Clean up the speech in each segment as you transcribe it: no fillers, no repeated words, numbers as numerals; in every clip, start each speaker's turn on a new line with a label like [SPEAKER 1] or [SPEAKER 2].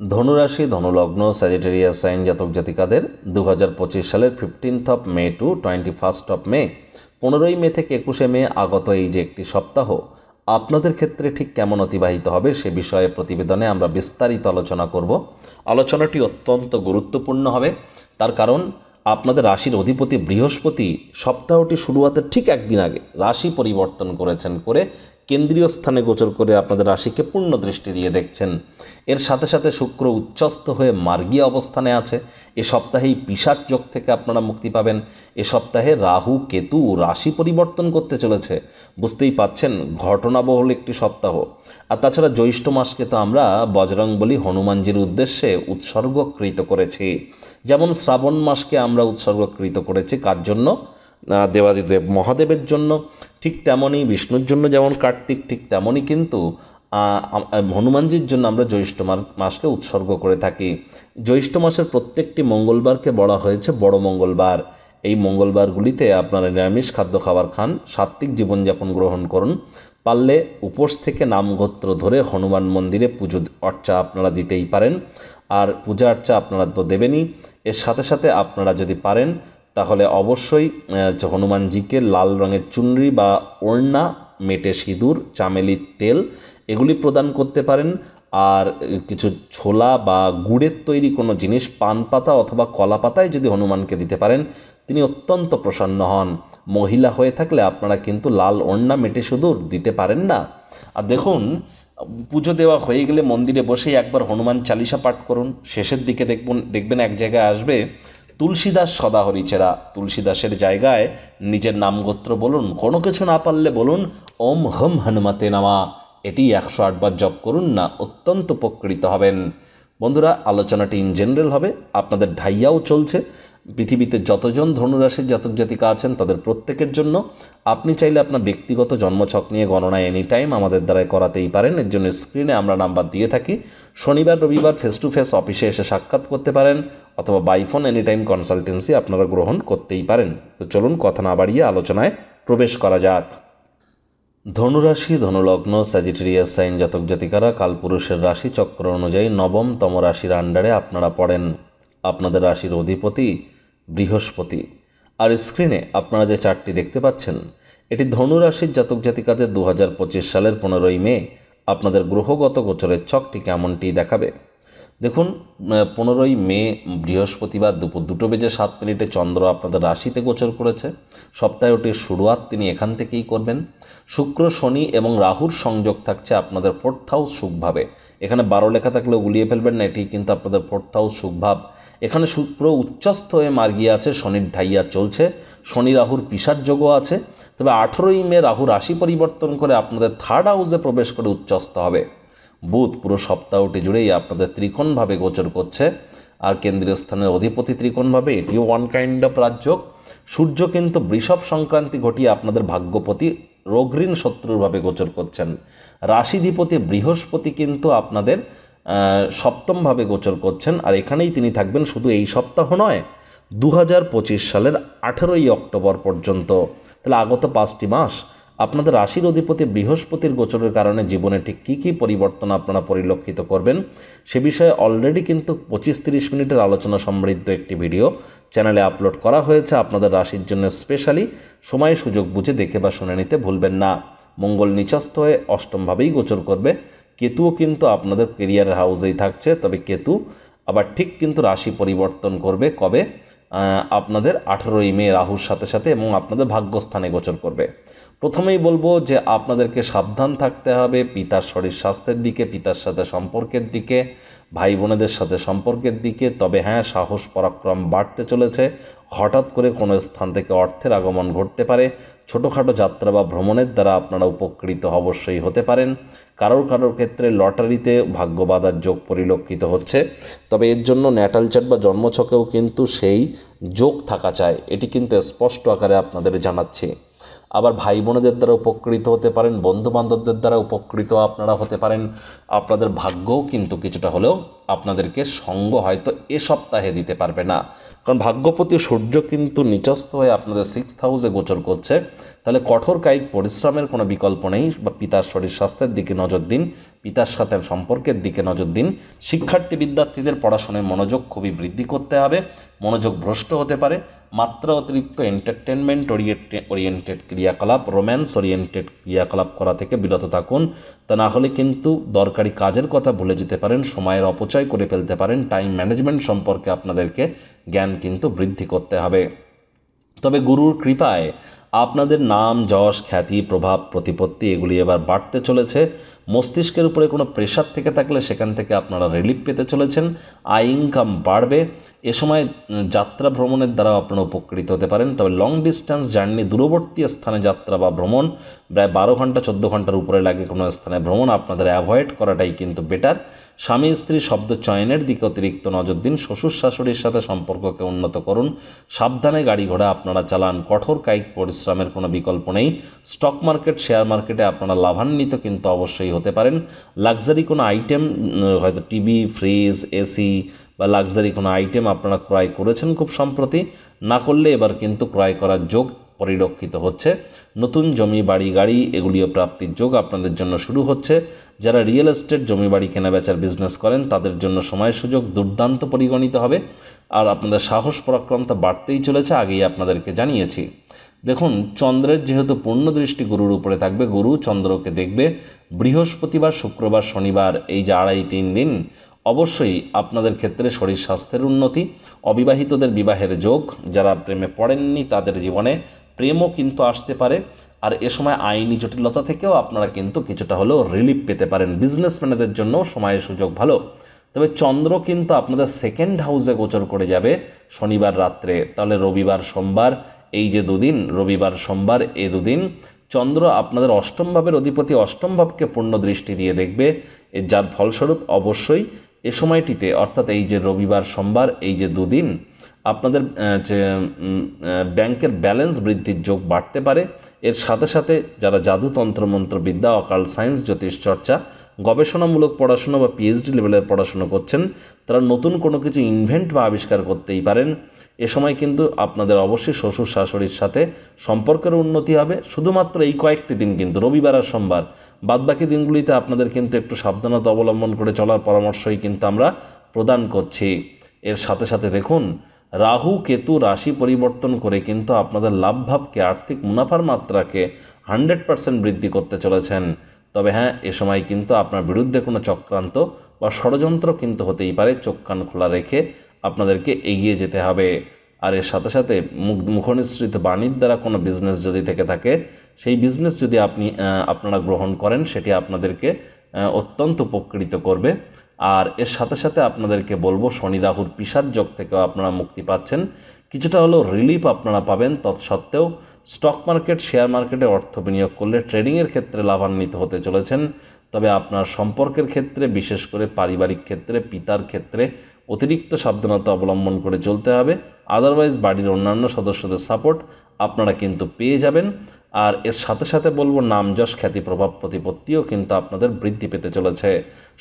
[SPEAKER 1] ধনুরাশি ধনুলগ্ন Sagittarius sign জাতক জাতিকাদের 2025 সালের 15 মে টু 21 মে 15 মে থেকে 21 মে আগত এই যে একটি সপ্তাহ আপনাদের ক্ষেত্রে ঠিক কেমন অতিবাহিত হবে সে বিষয়ে প্রতিবেদনে আমরা বিস্তারিত আলোচনা করব। আলোচনাটি অত্যন্ত গুরুত্বপূর্ণ হবে, তার কারণ আপনাদের রাশির অধিপতি বৃহস্পতি সপ্তাহটি শুরুয়াতের ঠিক একদিন আগে রাশি পরিবর্তন করেছেন, করে কেন্দ্রীয় স্থানে গোচর করে আপনাদের রাশিকে পূর্ণ দৃষ্টি দিয়ে দেখছেন। এর সাথে সাথে শুক্র উচ্চস্থ হয়ে মার্গীয় অবস্থানে আছে। এ সপ্তাহেই পিশাচ যোগ থেকে আপনারা মুক্তি পাবেন। এ সপ্তাহে রাহু কেতু রাশি পরিবর্তন করতে চলেছে। বুঝতেই পাচ্ছেন ঘটনাবহুল একটি সপ্তাহ। আর তাছাড়া জ্যৈষ্ঠ মাসকে তো আমরা বজরংবলী হনুমানজির উদ্দেশ্যে উৎসর্গকৃত করেছি। যেমন শ্রাবণ মাসকে আমরা উৎসর্গকৃত করেছি কার জন্য? দেবাদিদেব মহাদেবের জন্য। ঠিক তেমনই বিষ্ণুর জন্য যেমন কার্তিক, ঠিক তেমনই কিন্তু হনুমানজির জন্য আমরা জ্যৈষ্ঠ মাসকে উৎসর্গ করে থাকি। জ্যৈষ্ঠ মাসের প্রত্যেকটি মঙ্গলবারকে বলা হয়েছে বড় মঙ্গলবার। এই মঙ্গলবারগুলিতে আপনারা নিরামিষ খাদ্য খাবার খান, সাত্ত্বিক জীবনযাপন গ্রহণ করুন। পারলে উপোস থেকে নামগোত্র ধরে হনুমান মন্দিরে পুজো অর্চা আপনারা দিতেই পারেন। আর পূজা অর্চা আপনারা তো দেবেনই, এর সাথে সাথে আপনারা যদি পারেন তাহলে অবশ্যই হনুমানজিকে লাল রঙের চুনরি বা ওড়না, মেটে সিঁদুর, চামেলির তেল এগুলি প্রদান করতে পারেন। আর কিছু ছোলা বা গুড়ের তৈরি কোনো জিনিস, পান পাতা অথবা কলা পাতায় যদি হনুমানকে দিতে পারেন তিনি অত্যন্ত প্রসন্ন হন। মহিলা হয়ে থাকলে আপনারা কিন্তু লাল ওড়না, মেটে সিঁদুর দিতে পারেন না। আর দেখুন, পুজো দেওয়া হয়ে গেলে মন্দিরে বসেই একবার হনুমান চালিসা পাঠ করুন। শেষের দিকে দেখবেন এক জায়গায় আসবে তুলসীদাস সদাহরি চেরা। তুলসীদাসের জায়গায় নিজের নামগোত্র বলুন, কোনো কিছু না পারলে বলুন ওম হম হনুমতে নামা। এটি 108 বার জপ করুন না, অত্যন্ত উপকৃত হবেন। বন্ধুরা, আলোচনাটি ইন জেনারেল হবে, আপনাদের ঢাইয়াও চলছে। পৃথিবীতে যতজন ধনুরাশির জাতক জাতিকা আছেন তাদের প্রত্যেকের জন্য। আপনি চাইলে আপনার ব্যক্তিগত জন্মছক নিয়ে গণনা এনি টাইম আমাদের দ্বারাই করাতেই পারেন। এর জন্য স্ক্রিনে আমরা নাম্বার দিয়ে থাকি। শনিবার রবিবার ফেস টু ফেস অফিসে এসে সাক্ষাৎ করতে পারেন, অথবা by phone any time consultancy আপনারা গ্রহণ করতেই পারেন। তো চলুন কথা না বাড়িয়ে আলোচনায় প্রবেশ করা যাক। ধনুরাশি ধনুলগ্ন স্যাজিটেরিয়াস সাইন জাতক জাতিকারা কালপুরুষের রাশি চক্র অনুযায়ী নবমতম রাশির আন্ডারে আপনারা পড়েন। আপনাদের রাশির অধিপতি বৃহস্পতি। আর স্ক্রিনে আপনারা যে চার্টটি দেখতে পাচ্ছেন এটি ধনুরাশির জাতক জাতিকাদের 2025 সালের 15 মে আপনাদের গ্রহগত গোচরের ছকটি কেমনটি দেখাবে। দেখুন, 15 মে বৃহস্পতিবার দুপুর 2:07 চন্দ্র আপনাদের রাশিতে গোচর করেছে। সপ্তাহটির শুরুয়াত তিনি এখান থেকেই করবেন। শুক্র, শনি এবং রাহুর সংযোগ থাকছে আপনাদের 4th হাউস সুখভাবে। এখানে 12 লেখা থাকলেও গুলিয়ে ফেলবেন না, এটি কিন্তু আপনাদের 4th হাউস সুখভাব। এখানে শুক্র উচ্চস্থ হয়ে মার্গিয়ে আছে, শনির ঢাইয়া চলছে, শনি রাহুর পিশাচ যোগও আছে। তবে 18 মে রাহু রাশি পরিবর্তন করে আপনাদের 3rd হাউসে প্রবেশ করে উচ্চস্থ হবে। বুধ পুরো সপ্তাহটি জুড়েই আপনাদের ত্রিকোণভাবে গোচর করছে, আর কেন্দ্রীয় স্থানের অধিপতি ত্রিকোণভাবে, এটিও ওয়ান কাইন্ড অফ রাজযোগ। সূর্য কিন্তু বৃষভ সংক্রান্তি ঘটিয়ে আপনাদের ভাগ্যপতি রোগঋণ শত্রুরভাবে গোচর করছেন। রাশিধিপতি বৃহস্পতি কিন্তু আপনাদের সপ্তমভাবে গোচর করছেন, আর এখানেই তিনি থাকবেন শুধু এই সপ্তাহ নয়, 2025 সালের 18 অক্টোবর পর্যন্ত। তাহলে আগত 5টি মাস আপনাদের রাশির অধিপতি বৃহস্পতির গোচরের কারণে জীবনে ঠিক কী কী পরিবর্তন আপনারা পরিলক্ষিত করবেন সে বিষয়ে অলরেডি কিন্তু 25-30 মিনিটের আলোচনা সমৃদ্ধ একটি ভিডিও চ্যানেলে আপলোড করা হয়েছে। আপনাদের রাশির জন্য স্পেশালি সময় সুযোগ বুঝে দেখে বা শুনে নিতে ভুলবেন না। মঙ্গল নিচস্থ হয়ে অষ্টমভাবেই গোচর করবে। কেতুও কিন্তু আপনাদের কেরিয়ারের হাউসেই থাকছে, তবে কেতু আবার ঠিক কিন্তু রাশি পরিবর্তন করবে কবে? আপনাদের 18 মে রাহুর সাথে সাথে, এবং আপনাদের ভাগ্যস্থানে গোচর করবে। প্রথমেই বলবো যে আপনাদেরকে সাবধান থাকতে হবে পিতার শরীর স্বাস্থ্যের দিকে, পিতার সাথে সম্পর্কের দিকে, ভাই বোনেদের সাথে সম্পর্কের দিকে। তবে হ্যাঁ, সাহস পরাক্রম বাড়তে চলেছে। হঠাৎ করে কোনো স্থান থেকে অর্থের আগমন ঘটতে পারে। ছোটোখাটো যাত্রা বা ভ্রমণের দ্বারা আপনারা উপকৃত অবশ্যই হতে পারেন। কারোর ক্ষেত্রে লটারিতে ভাগ্যবাদার যোগ পরিলক্ষিত হচ্ছে, তবে এর জন্য ন্যাটাল চার্ট বা জন্মছকেও কিন্তু সেই যোগ থাকা চাই, এটি কিন্তু স্পষ্ট আকারে আপনাদের জানাচ্ছি। আবার ভাই বোনেদের দ্বারা উপকৃত হতে পারেন, বন্ধুবান্ধবদের দ্বারা উপকৃত আপনারা হতে পারেন। আপনাদের ভাগ্যও কিন্তু কিছুটা হলেও আপনাদেরকে সঙ্গ হয়তো এ সপ্তাহে দিতে পারবে না। কারণ ভাগ্যপতি সূর্য কিন্তু নিচস্থ হয়ে আপনাদের 6th হাউসে গোচর করছে। তাহলে কঠোর কায়িক পরিশ্রমের কোনো বিকল্প নেই। বা পিতার শরীর স্বাস্থ্যের দিকে নজর দিন, পিতার সাথে সম্পর্কের দিকে নজর দিন। শিক্ষার্থী বিদ্যার্থীদের পড়াশোনায় মনোযোগ খুবই বৃদ্ধি করতে হবে, মনোযোগ ভ্রষ্ট হতে পারে। মাত্রা অতিরিক্ত এন্টারটেনমেন্ট ওরিয়েন্টেড ক্রিয়াকলাপ, রোম্যান্স ওরিয়েন্টেড ক্রিয়াকলাপ করা থেকে বিরত থাকুন। তা না হলে কিন্তু দরকারি কাজের কথা ভুলে যেতে পারেন, সময়ের অপচয় করে ফেলতে পারেন। টাইম ম্যানেজমেন্ট সম্পর্কে আপনাদেরকে জ্ঞান কিন্তু বৃদ্ধি করতে হবে। তবে গুরুর কৃপায় আপনাদের নাম, যশ, খ্যাতি, প্রভাব, প্রতিপত্তি এগুলি এবার বাড়তে চলেছে। মস্তিষ্কের উপরে কোনো প্রেশার থেকে থাকলে সেখান থেকে আপনারা রিলিফ পেতে চলেছেন। আয় ইনকাম বাড়বে। এ সময় যাত্রা ভ্রমণের দ্বারা আপনারা উপকৃত হতে পারেন। তবে লং ডিস্টেন্স জার্নি, দূরবর্তী স্থানে যাত্রা বা ভ্রমণ, প্রায় 12 ঘন্টা 14 ঘন্টার উপরে লাগে কোনো স্থানে ভ্রমণ, আপনাদের অ্যাভয়েড করাটাই কিন্তু বেটার। স্বামী স্ত্রী শব্দ চয়নের দিকে অতিরিক্ত নজর দিন। শ্বশুর শাশুড়ির সাথে সম্পর্ককে উন্নত করুন। সাবধানে গাড়ি ঘোড়া আপনারা চালান। কঠোর কায়িক পরিশ্রমের কোনো বিকল্প নেই। স্টক মার্কেট, শেয়ার মার্কেটে আপনারা লাভান্বিত কিন্তু অবশ্যই হতে পারেন। লাক্সারি কোনো আইটেম, হয়তো টিভি, ফ্রিজ, এসি বা লাক্সারি কোনো আইটেম আপনারা ক্রয় করেছেন খুব সম্প্রতি, না করলে এবার কিন্তু ক্রয় করার যোগ পরিলক্ষিত হচ্ছে। নতুন জমি, বাড়ি, গাড়ি এগুলিও প্রাপ্তির যোগ আপনাদের জন্য শুরু হচ্ছে। যারা রিয়েল এস্টেট, জমি বাড়ি কেনাবেচার বিজনেস করেন তাদের জন্য সময় সুযোগ দুর্দান্ত পরিগণিত হবে। আর আপনাদের সাহস পরাক্রমতা বাড়তেই চলেছে, আগেই আপনাদেরকে জানিয়েছি। দেখুন, চন্দ্রের যেহেতু পূর্ণ দৃষ্টি গুরুর উপরে থাকবে, গুরু চন্দ্রকে দেখবে বৃহস্পতিবার, শুক্রবার, শনিবার, এই যে 2.5-3 দিন অবশ্যই আপনাদের ক্ষেত্রে শরীর স্বাস্থ্যের উন্নতি, অবিবাহিতদের বিবাহের যোগ, যারা প্রেমে পড়েননি তাদের জীবনে প্রেমও কিন্তু আসতে পারে। আর এ সময় আইনি জটিলতা থেকেও আপনারা কিন্তু কিছুটা হলেও রিলিফ পেতে পারেন। বিজনেসম্যানদের জন্য সময়ের সুযোগ ভালো। তবে চন্দ্র কিন্তু আপনাদের 2nd হাউসে গোচর করে যাবে শনিবার রাত্রে। তাহলে রবিবার, সোমবার, এই যে দুদিন, রবিবার, সোমবার, এই দুদিন চন্দ্র আপনাদের অষ্টম ভাবের অধিপতি, অষ্টম ভাবকে পূর্ণ দৃষ্টি দিয়ে দেখবে। যার ফলস্বরূপ অবশ্যই এ সময়টিতে, অর্থাৎ এই যে রবিবার, সোমবার, এই যে দুদিন আপনাদের যে ব্যাংকের ব্যালেন্স বৃদ্ধির যোগ বাড়তে পারে। এর সাথে সাথে যারা জাদু, তন্ত্র, মন্ত্রবিদ্যা, অকাল্ট সায়েন্স, জ্যোতিষ চর্চা, গবেষণামূলক পড়াশুনো বা পিএইচডি লেভেলের পড়াশুনো করছেন, তারা নতুন কোনো কিছু ইনভেন্ট বা আবিষ্কার করতেই পারেন। এ সময় কিন্তু আপনাদের অবশ্যই শ্বশুর শাশুড়ির সাথে সম্পর্কের উন্নতি হবে। শুধুমাত্র এই কয়েকটি দিন কিন্তু, রবিবার আর সোমবার, বাদবাকি দিনগুলিতে আপনাদের কিন্তু একটু সাবধানতা অবলম্বন করে চলার পরামর্শই কিন্তু আমরা প্রদান করছি। এর সাথে সাথে দেখুন, রাহু কেতু রাশি পরিবর্তন করে কিন্তু আপনাদের লাভভাবকে, আর্থিক মুনাফার মাত্রাকে 100% বৃদ্ধি করতে চলেছেন। তবে হ্যাঁ, এ সময় কিন্তু আপনার বিরুদ্ধে কোনো চক্রান্ত বা ষড়যন্ত্র কিন্তু হতেই পারে। চোখ কান খোলা রেখে আপনাদেরকে এগিয়ে যেতে হবে। আর এর সাথে সাথে মুখনিসৃত বাণীর দ্বারা কোনো বিজনেস যদি থেকে থাকে, সেই বিজনেস যদি আপনারা গ্রহণ করেন, সেটি আপনাদেরকে অত্যন্ত উপকৃত করবে। আর এর সাথে সাথে আপনাদেরকে বলবো, শনি রাহুর পিশাচ যোগ থেকেও আপনারা মুক্তি পাচ্ছেন, কিছুটা হলেও রিলিফ আপনারা পাবেন। তৎসত্ত্বেও স্টক মার্কেট, শেয়ার মার্কেটে অর্থ বিনিয়োগ করলে ট্রেডিংয়ের ক্ষেত্রে লাভান্বিত হতে চলেছেন। তবে আপনার সম্পর্কের ক্ষেত্রে, বিশেষ করে পারিবারিক ক্ষেত্রে, পিতার ক্ষেত্রে অতিরিক্ত সাবধানতা অবলম্বন করে চলতে হবে। আদারওয়াইজ বাড়ির অন্যান্য সদস্যদের সাপোর্ট আপনারা কিন্তু পেয়ে যাবেন। আর এর সাথে সাথে বলবো, নাম, যশ, খ্যাতি, প্রভাব, প্রতিপত্তিও কিন্তু আপনাদের বৃদ্ধি পেতে চলেছে।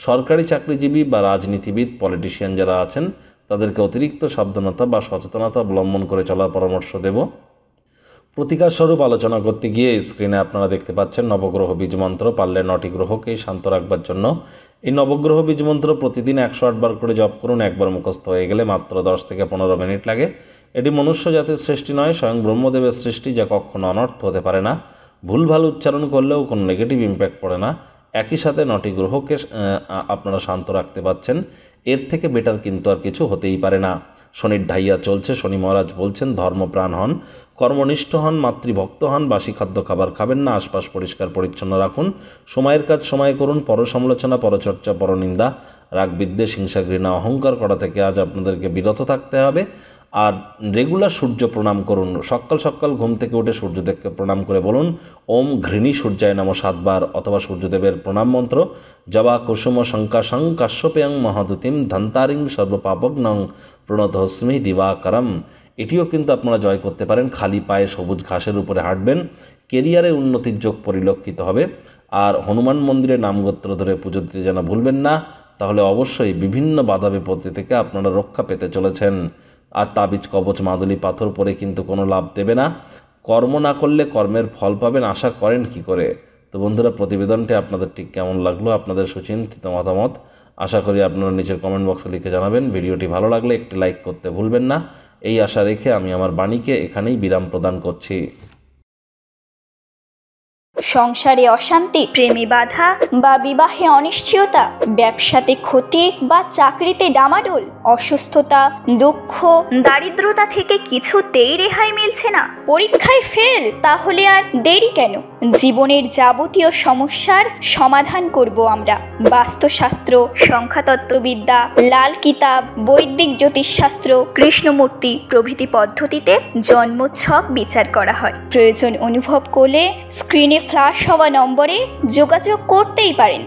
[SPEAKER 1] সরকারি চাকরিজীবী বা রাজনীতিবিদ, পলিটিশিয়ান যারা আছেন, তাদেরকে অতিরিক্ত সাবধানতা বা সচেতনতা অবলম্বন করে চলার পরামর্শ দেব। প্রতিকার স্বরূপ আলোচনা করতে গিয়ে স্ক্রিনে আপনারা দেখতে পাচ্ছেন নবগ্রহ বীজমন্ত্র। পারলে 9টি গ্রহকেই শান্ত রাখবার জন্য এই নবগ্রহ বীজমন্ত্র প্রতিদিন 108 বার করে জপ করুন। একবার মুখস্থ হয়ে গেলে মাত্র 10 থেকে 15 মিনিট লাগে। এটি মনুষ্য জাতির সৃষ্টি নয়, স্বয়ং ব্রহ্মদেবের সৃষ্টি, যা কখনো অনর্থ হতে পারে না। ভুলভাল উচ্চারণ করলেও কোনো নেগেটিভ ইম্প্যাক্ট পড়ে না। একই সাথে 9টি গ্রহকে আপনারা শান্ত রাখতে পারছেন। এর থেকে বেটার কিন্তু আর কিছু হতেই পারে না। শনির ঢাইয়া চলছে। শনি মহারাজ বলছেন, ধর্মপ্রাণ হন, কর্মনিষ্ঠ হন, মাতৃভক্ত হন, বাসি খাদ্য খাবার খাবেন না, আশপাশ পরিষ্কার পরিচ্ছন্ন রাখুন, সময়ের কাজ সময় করুন, পরসমালোচনা, পরচর্চা, পরনিন্দা, রাগ, বিদ্বেষ, হিংসা, ঘৃণা, অহংকার করা থেকে আজ আপনাদেরকে বিরত থাকতে হবে। আর রেগুলার সূর্য প্রণাম করুন। সকাল সকাল ঘুম থেকে উঠে সূর্যদেবকে প্রণাম করে বলুন, ওম ঘৃণী সূর্যায় নমঃ 7 বার, অথবা সূর্যদেবের প্রণাম মন্ত্র, জবা কুসুম শঙ্কাশং কাশ্যপেয়ং মহাদুতিম ধন্তারিং সর্বপাপগ্নং প্রণতস্মি দিবাকরম। এটিও কিন্তু আপনারা জয় করতে পারেন। খালি পায়ে সবুজ ঘাসের উপরে হাঁটবেন, কেরিয়ারে উন্নতির যোগ পরিলক্ষিত হবে। আর হনুমান মন্দিরে নামগোত্র ধরে পুজো দিতে যেন ভুলবেন না, তাহলে অবশ্যই বিভিন্ন বাধা বিপত্তি থেকে আপনারা রক্ষা পেতে চলেছেন। আর তাবিজ কবচ মাদুলি পাথর পরে কিন্তু কোনো লাভ দেবে না। কর্ম না করলে কর্মের ফল পাবেন, আশা করেন কি করে? তো বন্ধুরা, প্রতিবেদনটি আপনাদের ঠিক কেমন লাগলো, আপনাদের সুচিন্তিত মতামত আশা করি আপনারা নিচের কমেন্ট বক্সে লিখে জানাবেন। ভিডিওটি ভালো লাগলে একটি লাইক করতে ভুলবেন না। এই আশা রেখে আমি আমার বাণীকে এখানেই বিরাম প্রদান করছি।
[SPEAKER 2] সংসারে অশান্তি, প্রেমে বাধা বা বিবাহে অনিশ্চয়তা, ব্যবসাতে ক্ষতি বা চাকরিতে ডামাডোল, অসুস্থতা, দুঃখ, দারিদ্রতা থেকে কিছুতেই রেহাই মিলছে না, পরীক্ষায় ফেল, তাহলে আর দেরি কেন? জীবনের যাবতীয় সমস্যার সমাধান করব আমরা। বাস্তুশাস্ত্র, সংখ্যাতত্ত্ববিদ্যা, লাল কিতাব, বৈদিক জ্যোতিষশাস্ত্র, কৃষ্ণমূর্তি প্রভৃতি পদ্ধতিতে জন্মছক বিচার করা হয়। প্রয়োজন অনুভব করলে স্ক্রিনে ফ্ল্যাশ হওয়া নম্বরে যোগাযোগ করতেই পারেন।